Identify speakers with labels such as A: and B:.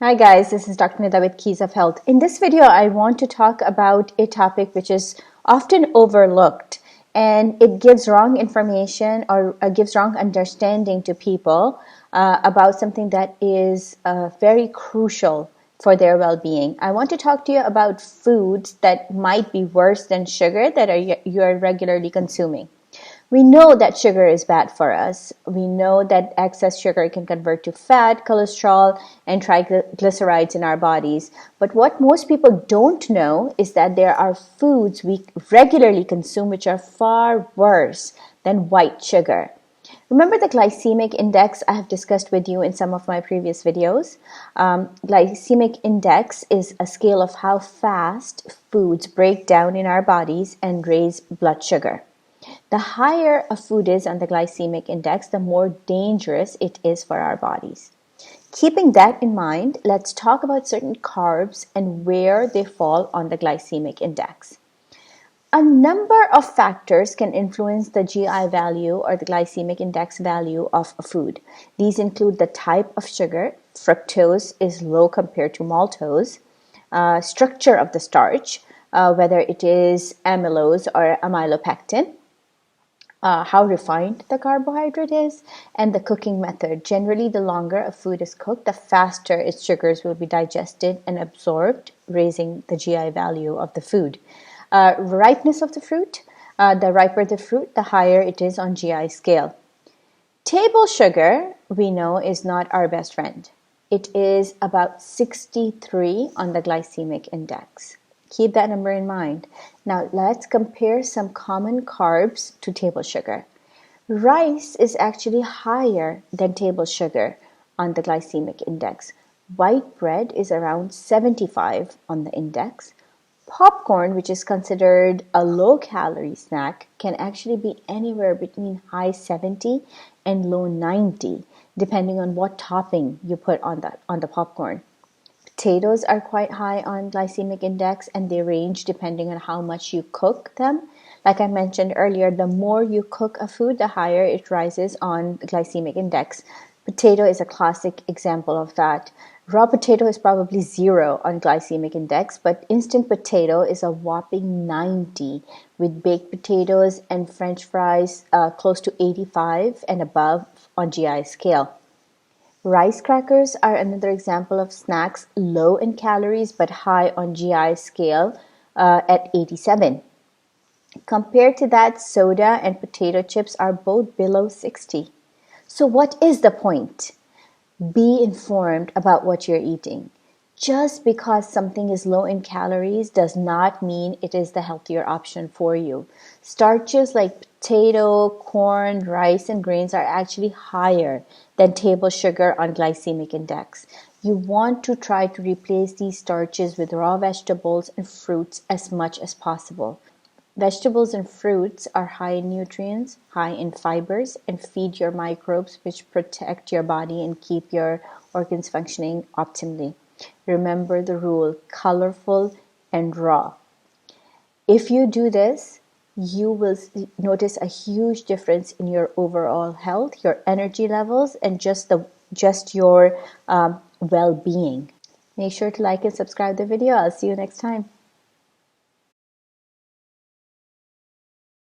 A: Hi guys, this is Dr. Nida with Keys of Health. In this video, I want to talk about a topic which is often overlooked, and it gives wrong information or gives wrong understanding to people about something that is very crucial for their well-being. I want to talk to you about foods that might be worse than sugar that you are regularly consuming. We know that sugar is bad for us. We know that excess sugar can convert to fat, cholesterol, and triglycerides in our bodies. But what most people don't know is that there are foods we regularly consume which are far worse than white sugar. Remember the glycemic index I have discussed with you in some of my previous videos? Glycemic index is a scale of how fast foods break down in our bodies and raise blood sugar. The higher a food is on the glycemic index, the more dangerous it is for our bodies. Keeping that in mind, let's talk about certain carbs and where they fall on the glycemic index. A number of factors can influence the GI value or the glycemic index value of a food. These include the type of sugar. Fructose is low compared to maltose. Structure of the starch, whether it is amylose or amylopectin. How refined the carbohydrate is, and the cooking method. Generally, the longer a food is cooked, the faster its sugars will be digested and absorbed, raising the GI value of the food. Ripeness of the fruit. The riper the fruit, the higher it is on GI scale. Table sugar, we know, is not our best friend. It is about 63 on the glycemic index. Keep that number in mind. Now let's compare some common carbs to table sugar. Rice is actually higher than table sugar on the glycemic index. White bread is around 75 on the index. Popcorn, which is considered a low-calorie snack, can actually be anywhere between high 70 and low 90, depending on what topping you put on the popcorn. Potatoes are quite high on glycemic index, and they range depending on how much you cook them. Like I mentioned earlier, the more you cook a food, the higher it rises on the glycemic index. Potato is a classic example of that. Raw potato is probably 0 on glycemic index, but instant potato is a whopping 90, with baked potatoes and French fries close to 85 and above on GI scale. Rice crackers are another example of snacks low in calories but high on GI scale at 87. Compared to that, soda and potato chips are both below 60. So what is the point? Be informed about what you're eating. Just because something is low in calories does not mean it is the healthier option for you. Starches like potato, corn, rice, and grains are actually higher than table sugar on glycemic index. You want to try to replace these starches with raw vegetables and fruits as much as possible. Vegetables and fruits are high in nutrients, high in fibers, and feed your microbes, which protect your body and keep your organs functioning optimally. Remember the rule: colorful and raw. If you do this, you will notice a huge difference in your overall health, your energy levels, and just your well-being. Make sure to like and subscribe the video. I'll see you next time.